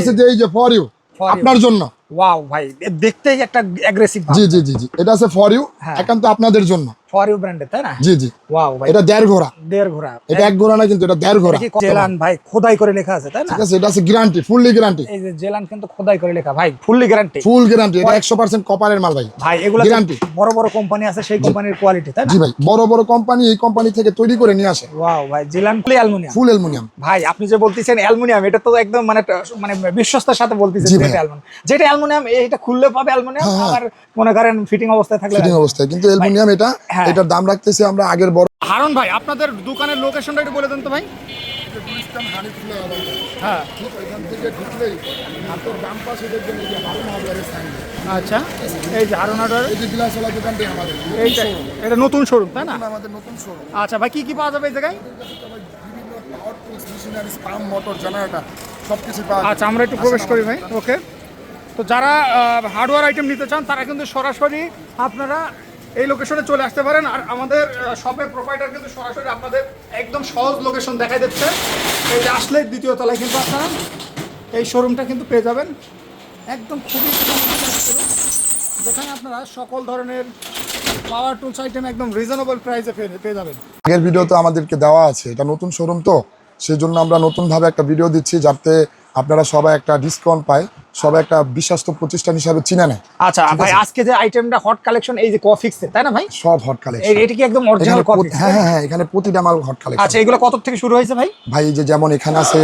আছে যে এই যে ফর ইউ আপনার জন্য। ওয়াও ভাই দেখতেই একটা অ্যাগ্রেসিভ ভাব। জি জি জি জি এটা আছে ফর ইউ একান্ত আপনাদের জন্য। ফর ইউ ব্র্যান্ডের তাই না? জি জি ওয়াও ভাই এটা 1.5 ঘোড়া। 1.5 ঘোড়া। এটা 1 ঘোড়া না কিন্তু এটা 1.5 ঘোড়া। জেলান ভাই খোদাই করে লেখা আছে তাই না? ঠিক আছে এটা আছে গ্যারান্টি ফুললি গ্যারান্টি। এই যে জেলান কিন্তু খোদাই করে লেখা ভাই ফুললি গ্যারান্টি। ফুল গ্যারান্টি এটা 100% কপারের মাল ভাই। ভাই এগুলো গ্যারান্টি বড় বড় কোম্পানি আছে সেই কোম্পানির কোয়ালিটি তাই না? জি ভাই বড় বড় কোম্পানি এই কোম্পানি থেকে তৈরি করে নিয়ে আসে। ওয়াও ভাই জেলান ফুল অ্যালুমিনিয়াম। ফুল অ্যালুমিনিয়াম ভাই আপনি যে বলতেছেন অ্যালুমিনিয়াম এটা তো একদম মানে মানে বিশ্বস্তের সাথে বলতেছেন যেটা অ্যালুমিনিয়াম। যেটা অ্যালুমিনিয়াম এটা খুললে পাবে অ্যালুমিনিয়াম আবার মনে করেন ফিটিং অবস্থায় থাকলে ফিটিং অবস্থায় কিন্তু অ্যালুমিনিয়াম এটা এটার দাম রাখতেছে আমরা আগের বড়। হারুন ভাই আপনাদের দোকানের লোকেশনটা একটু বলে দেন তো ভাই। গুলিস্তান হানিফুল্লাহ হ্যাঁ ঠিক এখান থেকে ঢুকলেই হাতের বাম পাশে দেখবেন এই যে হারুন হার্ডওয়্যারের সাইন। আচ্ছা এই যে হারুন হার্ডওয়্যার এই যে গ্লাসওয়ালা দোকানটাই আমাদের এইটা এটা নতুন শোরুম তাই না? আমাদের নতুন শোরুম। আচ্ছা ভাই কি কি পাওয়া যাবে এই জায়গায়? বিভিন্ন পাওয়ার tools machinery pump motor generator সবকিছু পাওয়া যায়। আচ্ছা আমরা একটু প্রবেশ করি ভাই। ওকে তো যারা হার্ডওয়্যার আইটেম নিতে চান তারা কিন্তু সরাসরি আপনারা এই লোকেশনে চলে আসতে পারেন। আর আমাদের শপের প্রোভাইডার কিন্তু সরাসরি আপনাদের একদম সহজ লোকেশন দেখাই দিচ্ছে। এই যে আসলে দ্বিতীয় তলায় কিন্তু আপনারা এই শোরুমটা কিন্তু পেয়ে যাবেন একদম খুবই যেখানে আপনারা সকল ধরনের পাওয়ার টুলস আইটেম একদম রিজনেবল প্রাইসে পেয়ে যাবেন। আগের ভিডিও তো আমাদেরকে দেওয়া আছে এটা নতুন শোরুম তো সেই জন্য আমরা নতুনভাবে একটা ভিডিও দিচ্ছি যাতে আপনারা সবাই একটা ডিসকাউন্ট পায় সবাই একটা বিশ্বস্ত প্রতিষ্ঠান হিসাবে চিনে নেয়। আচ্ছা ভাই আজকে যে আইটেমটা হট কালেকশন এই যে কফিক্সের তাই না ভাই? সব হট কালেকশন। এটা কি একদম অরিজিনাল কফিক্স? হ্যাঁ হ্যাঁ এখানে প্রতিটা মাল হট কালেকশন। আচ্ছা এগুলো কত থেকে শুরু হয়েছে ভাই? ভাই এই যে যেমন এখানে আছে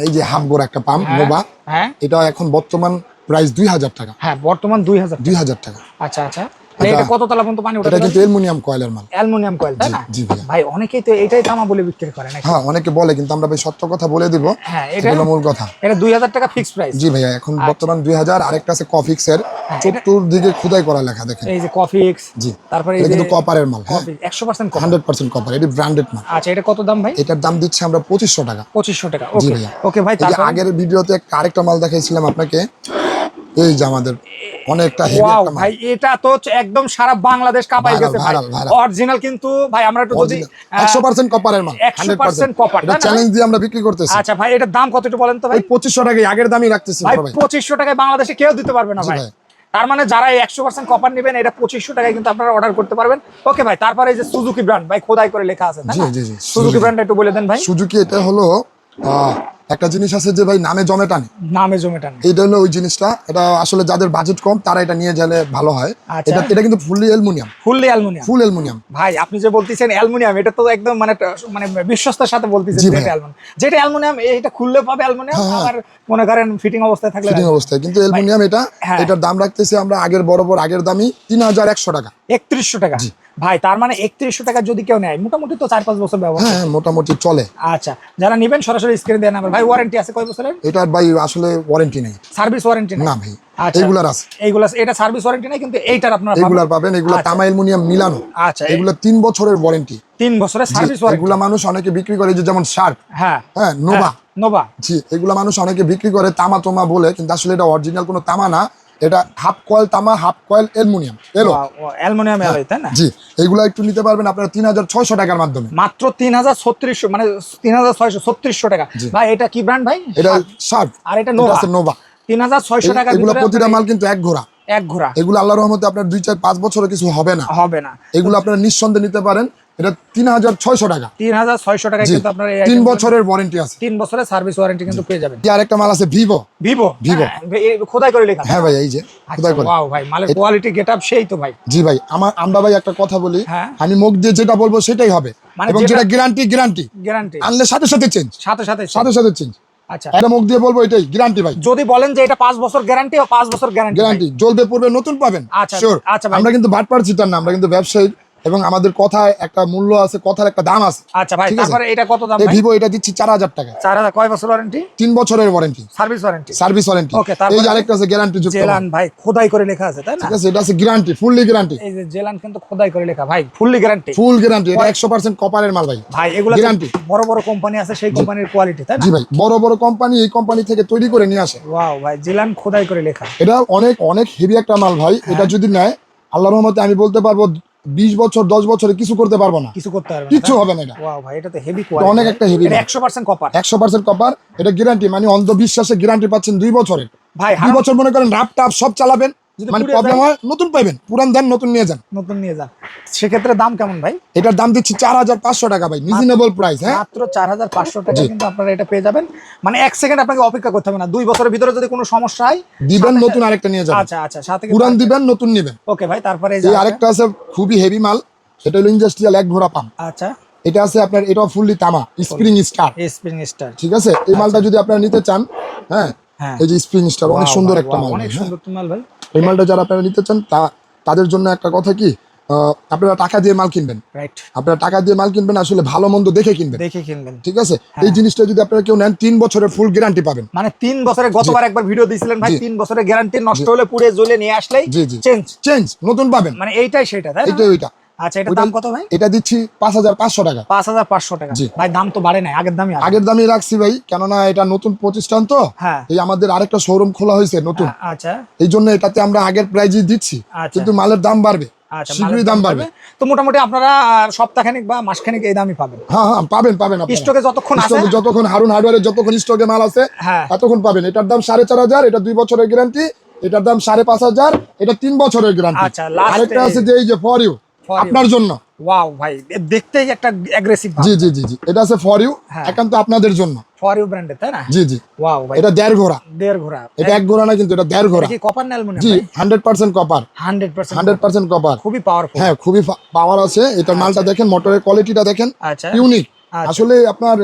এই যে হাফ গোড়া একটা পাম্প নোভা হ্যাঁ এটা এখন বর্তমান প্রাইস 2000 টাকা। হ্যাঁ বর্তমান 2000 টাকা। আচ্ছা আচ্ছা এটা কত তলা পর্যন্ত পানি ওঠে? এটা কিন্তু অ্যালুমিনিয়াম কয়েলের মাল। অ্যালুমিনিয়াম কয়েল তাই না? জি ভাই। ভাই অনেকেই তো এটাই তামা বলে বিক্রি করে নাকি? হ্যাঁ অনেকে বলে কিন্তু আমরা ভাই সত্য কথা বলে দিব। হ্যাঁ এটা হলো মূল কথা। এটা 2000 টাকা ফিক্সড প্রাইস। জি ভাইয়া এখন বর্তমান 2000 আরেকটা আছে কফিক্সের চতুর্দিকে খোদাই করা লেখা দেখেন এই যে কফিক্স। জি তারপরে এটা কিন্তু কপারের মাল। হ্যাঁ 100% কপার 100% কপার এটা ব্র্যান্ডেড মাল। আচ্ছা এটা কত দাম ভাই? এটার দাম দিচ্ছি আমরা 2500 টাকা। 2500 টাকা। জি ওকে ভাইয়া। ওকে ভাই তারপর আগের ভিডিওতে আরেকটা মাল দেখাইছিলাম আপনাকে এই যে আমাদের অনেকটা হেভি একটা মাল। ভাই এটা তো একদম সারা বাংলাদেশ কাঁপাই গেছে ভাই। অরিজিনাল কিন্তু ভাই আমরা একটু যদি 100% কপারের মাল 100% কপার এটা চ্যালেঞ্জ দিয়ে আমরা বিক্রি করতেছি। আচ্ছা ভাই এটার দাম কত একটু বলেন তো ভাই? 2500 টাকায় আগের দামই রাখতেছি ভাই 2500 টাকায় বাংলাদেশে কেউ দিতে পারবে না ভাই। তার মানে যারা 100% কপার নেবেন এটা 2500 টাকায় কিন্তু আপনারা অর্ডার করতে পারবেন। ওকে ভাই তারপরে এই যে সুজুকি ব্র্যান্ড ভাই খোদাই করে লেখা আছে না? জি জি জি সুজুকি ব্র্যান্ড একটু বলে দেন ভাই। সুজুকি এটা হলো একটা জিনিস আছে যে ভাই নামে জমে টানে। নামে জমে টানে এটা হলো ওই জিনিসটা। এটা আসলে যাদের বাজেট কম তারা এটা নিয়ে গেলে ভালো হয়। এটা কিন্তু ফুললি অ্যালুমিনিয়াম। Fully aluminium. ফুল অ্যালুমিনিয়াম। ভাই আপনি যে বলতেছেন অ্যালুমিনিয়াম এটা তো একদম মানে মানে বিশ্বস্তের সাথে বলতেছেন যেটা অ্যালুমিনিয়াম। যেটা অ্যালুমিনিয়াম এটা খুললে পাবে অ্যালুমিনিয়াম আবার মনে করেন ফিটিং অবস্থায় থাকলে ফিটিং অবস্থায় কিন্তু অ্যালুমিনিয়াম এটার দাম রাখতেছি আমরা আগের বরাবর আগের দামই 3100 টাকা। 3100 টাকা ভাই তার মানে 3100 টাকা যদি কেউ নেয় মোটামুটি তো 4-5 বছর ব্যবহার। হ্যাঁ মোটামুটি চলে। আচ্ছা যারা নেবেন সরাসরি স্ক্রিনে দেন আমার ভাই ওয়ারেন্টি আছে কয় বছরের? এটার ভাই আসলে ওয়ারেন্টি নেই। সার্ভিস ওয়ারেন্টি না ভাই। আচ্ছা এগুলার আছে। এটা সার্ভিস ওয়ারেন্টি নাই কিন্তু এইটার আপনারা এগুলার পাবেন এগুলা তামা অ্যালুমিনিয়াম মিলানো। আচ্ছা এগুলা 3 বছরের ওয়ারেন্টি। 3 বছরের সার্ভিস ওয়ারেন্টি। এগুলা মানুষ অনেকে বিক্রি করে যে যেমন শার্ট। হ্যাঁ হ্যাঁ নোভা। জি এগুলা মানুষ অনেকে বিক্রি করে তামা তোমা বলে কিন্তু আসলে এটা অরিজিনাল কোনো তামা না। এটা হাফ কয়েল তামা half coil aluminium aluminium alloy তাই না? জি এগুলা একটু নিতে পারবেন আপনারা 3600 টাকার মাধ্যমে। মাত্র 3600 মানে 3600 টাকা। ভাই এটা কি ব্র্যান্ড ভাই? এটা শার্ট আর এটা নোভা। 3600 টাকা এগুলা প্রতিটা মাল কিন্তু এক ঘোড়া। এগুলো আল্লাহর রহমতে আপনার 2-4-5 বছরে কিছু হবে না। এগুলো আপনারা নিঃসন্দেহে নিতে পারেন। এটা 3600 টাকা। 3600 টাকা কিন্তু আপনারা 3 বছরের ওয়ারেন্টি আছে। 3 বছরের সার্ভিস ওয়ারেন্টি কিন্তু পেয়ে যাবেন। আর একটা মাল আছে ভিভো খোদাই করে লেখা। হ্যাঁ ভাই এই যে খোদাই করে। ওয়াও ভাই মালের কোয়ালিটি গেটআপ সেই তো ভাই। জি ভাই আমরা ভাই একটা কথা বলি আমি মুখ দিয়ে যেটা বলবো সেটাই হবে এবং যেটা গ্যারান্টি আনলে সাথে চেঞ্জ সাথে চেঞ্জ। আচ্ছা এটা মুখ দিয়ে বলবো এটাই গ্যারান্টি ভাই। যদি বলেন যে এটা 5 বছর গ্যারান্টি ও 5 বছর গ্যারান্টি জ্বলবে পড়বে নতুন পাবেন। আচ্ছা শিওর। আচ্ছা আমরা কিন্তু বাটপার চিটার না আমরা কিন্তু ব্যবসায়ী এবং আমাদের কথায় একটা মূল্য আছে কথার একটা দাম আছে। আচ্ছা ভাই তারপরে এটা কত দাম ভাই? ভিভো এটা দিচ্ছি 4000 টাকা। 4000 কয় বছর ওয়ারেন্টি? 3 বছরের ওয়ারেন্টি সার্ভিস ওয়ারেন্টি। ওকে তারপর এই আরেকটা আছে গ্যারান্টি যুক্ত জেলান ভাই খোদাই করে লেখা আছে তাই না? ঠিক আছে এটা আছে গ্যারান্টি ফুললি গ্যারান্টি। এই যে জেলান কিন্তু খোদাই করে লেখা ভাই ফুললি গ্যারান্টি এটা 100% কপারের মাল ভাই। এগুলো গ্যারান্টি বড় বড় কোম্পানি আছে সেই কোম্পানির কোয়ালিটি তাই না? জি ভাই বড় কোম্পানি এই কোম্পানি থেকে তৈরি করে নিয়ে আসে। ওয়াও ভাই জেলান খোদাই করে লেখা। এটা অনেক হেভি একটা মাল ভাই। এটা যদি নেয় আল্লাহর রহমতে আমি বলতে পারবো 20 বছর 10 বছরে কিছু করতে পারবো না, কিছু করতে পারবে না, কিচ্ছু হবে না এটা। ওয়াও ভাই, এটা তো হেভি এটা কোয়ালিটি, অনেক একটা হেভি, এটা 100% কপার, 100% কপার। এটা গ্যারান্টি, মানে অন্ধবিশ্বাসে গ্যারান্টি পাচ্ছেন 2 বছরের। ভাই 2 বছর মনে করেন রাপ টাপ সব চালাবেন, যদি মানে পুড়ে প্রবলেম যায়? হয় নতুন পাইবেন, পুরান দেন নতুন নিয়ে যান। নতুন নিয়ে যান। সেক্ষেত্রে দাম কেমন ভাই? এটার দাম দিচ্ছি 4500 টাকা ভাই, রিজনেবল প্রাইস। হ্যাঁ, মাত্র 4500 টাকা জি। কিন্তু আপনারা এটা পেয়ে যাবেন। মানে 1 সেকেন্ড আপনাকে অপেক্ষা করতে হবে না, 2 বছরের ভিতরে যদি কোনো সমস্যা হয় দিবেন সাথে নতুন আরেকটা নিয়ে যাবেন। আচ্ছা আচ্ছা, সাথে পুরান দিবেন নতুন নেবেন। ওকে ভাই, তারপরে এই যে এই আরেকটা আছে খুবই হেভি মাল, এটা হলো ইন্ডাস্ট্রিয়াল এক ঘোড়া পাম্প। আচ্ছা, এটা আছে আপনার, এটা ফুললি তামা, স্প্রিং স্টার। স্প্রিং স্টার, ঠিক আছে, এই মালটা যদি আপনারা নিতে চান, হ্যাঁ হ্যাঁ, এই যে স্প্রিং স্টার অনেক Wow, সুন্দর ভাই, একটা wow, মাল। অনেক হ্যাঁ, সুন্দর তো মাল ভাই। এই মালটা যারা আপনারা নিতে চান তাদের জন্য একটা কথা কি, আপনারা টাকা দিয়ে মাল কিনবেন, রাইট, আপনারা টাকা দিয়ে মাল কিনবেন, আসলে ভালো মন্দ দেখে কিনবেন। দেখে কিনবেন। ঠিক আছে, এই জিনিসটা যদি আপনারা কেউ নেন 3 বছরের ফুল গ্যারান্টি পাবেন। মানে 3 বছরে, গতবার একবার ভিডিও দিয়েছিলেন ভাই, জি। 3 বছরের গ্যারান্টি, নষ্ট হলে পুড়ে জ্বলে নিয়ে আসলেই জি জি, চেঞ্জ, চেঞ্জ নতুন পাবেন। মানে এইটাই সেটা, তাই না? এটা ওইটা। আচ্ছা, এটা দাম কত ভাই? এটা দিচ্ছি 5500 টাকা। 5500 টাকা। জি। ভাই দাম তো বাড়ে নাই, আগের দামই আছে। আগের দামই রাখছি ভাই, কেননা এটা নতুন প্রতিষ্ঠান তো। হ্যাঁ। এই আমাদের আরেকটা শোরুম খোলা হয়েছে নতুন, আচ্ছা এই জন্য এটাতে আমরা আগের প্রাইজই দিচ্ছি, আচ্ছা। কিন্তু মালের দাম বাড়বে, আচ্ছা, শীঘ্রই মালের দাম বাড়বে। তো মোটামুটি আপনারা সপ্তাহখানিক বা মাসখানিক এই দামই পাবেন। হ্যাঁ হ্যাঁ, পাবেন পাবেন আপনারা। স্টকে যতক্ষণ আছে, স্টকে যতক্ষণ হারুন হার্ডওয়্যারের যতক্ষণ স্টকে মাল আছে, হ্যাঁ, ততক্ষণ পাবেন। এটার দাম 4500, এটা 2 বছরের গ্যারান্টি। এটার দাম 5500, এটা 3 বছরের গ্যারান্টি। আচ্ছা, last আরেকটা আছে যে এই যে ফর ইউ, For you। আপনার জন্য। ওয়াও ভাই, দেখতেই একটা অ্যাগ্রেসিভ ভাব। জি জি জি জি, এটা আছে ফর ইউ, হ্যাঁ। একান্ত আপনাদের জন্য। ফর ইউ ব্র্যান্ডের, তাই না? জি জি, ওয়াও ভাই, এটা 1.5 ঘোড়া। 1.5 ঘোড়া। এটা 1 ঘোড়া না, কিন্তু এটা 1.5 ঘোড়া। কি কপার না অ্যালুমিনিয়াম? জি, 100% কপার, 100% 100% কপার। খুবই পাওয়ারফুল। হ্যাঁ, খুবই পাওয়ার আছে। এটার মালটা দেখেন, মোটরের কোয়ালিটিটা দেখেন, আচ্ছা, ইউনিক। আচ্ছা। আসলে আপনার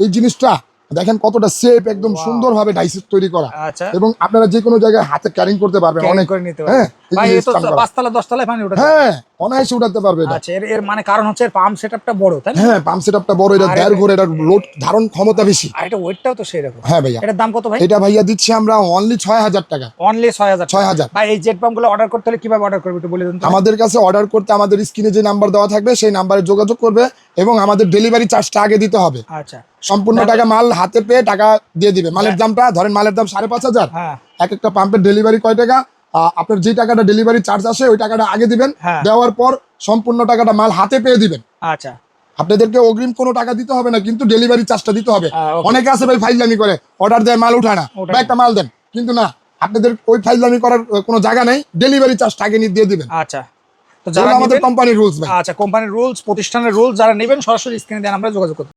এই জিনিসটা দেখেন কতটা সেফ, একদম সুন্দরভাবে ডাইসেস তৈরি করা, আচ্ছা, এবং আপনারা যে কোনো জায়গায় হাতে ক্যারিং করতে পারবেন, ক্যারি অনেক। করে নিতে পারবেন। হ্যাঁ, এই ভাই যে এ তো stand করা। 5 তলা 10 তলায় পানি ওঠে। হ্যাঁ, অনায়াসে উঠাতে পারবে এটা। আচ্ছা, এর মানে কারণ হচ্ছে এর পাম্প সেটআপটা বড়, তাই না? হ্যাঁ, পাম্প সেটআপটা বড়, এটা 1.5 ঘোড়া, এটা লোড ধারণ ক্ষমতা বেশি। আর এটা ওয়েটটাও তো সেই রকম। হ্যাঁ ভাইয়া, এটার দাম কত ভাই? এটা ভাইয়া দিচ্ছি আমরা অনলি 6000 টাকা। অনলি 6000। 6000। ভাই এই জেট পাম্পগুলো অর্ডার করতে হলে কিভাবে অর্ডার করবে একটু বলে দিন তো। আমাদের কাছে অর্ডার করতে আমাদের স্ক্রিনে যে নাম্বার দেওয়া থাকবে সেই নাম্বারে যোগাযোগ করবে, এবং আমাদের ডেলিভারি চার্জটা আগে দিতে হবে। আচ্ছা, সম্পূর্ণ টাকা মাল হাতে পেয়ে টাকা দিয়ে দিবে। মালের দামটা ধরেন, মালের দাম 5500, হ্যাঁ, এক একটা পাম্পের ডেলিভারি কয় টাকা, আপনার যে টাকাটা ডেলিভারি চার্জ আসে ওই টাকাটা আগে দিবেন, হ্যাঁ। দেওয়ার পর সম্পূর্ণ টাকাটা মাল হাতে পেয়ে দিবেন। আচ্ছা, আপনাদেরকে অগ্রিম কোনো টাকা দিতে হবে না, কিন্তু ডেলিভারি চার্জটা দিতে হবে। okay। অনেকে আছে ভাই ফাইজলামি করে, অর্ডার দেয় মাল উঠায় না, বা একটা মাল দেন, কিন্তু না, আপনাদের ওই ফাইজলামি করার কোনো জায়গা নেই, ডেলিভারি চার্জটা আগে দিয়ে দিবেন। আচ্ছা। তো যারা যারা আমাদের নেবেন, কোম্পানির রুলস ভাই। আচ্ছা, কোম্পানির রুলস, প্রতিষ্ঠানের রুলস, যারা নেবেন সরাসরি স্ক্রিনে দেন, আমরা যোগাযোগ করতে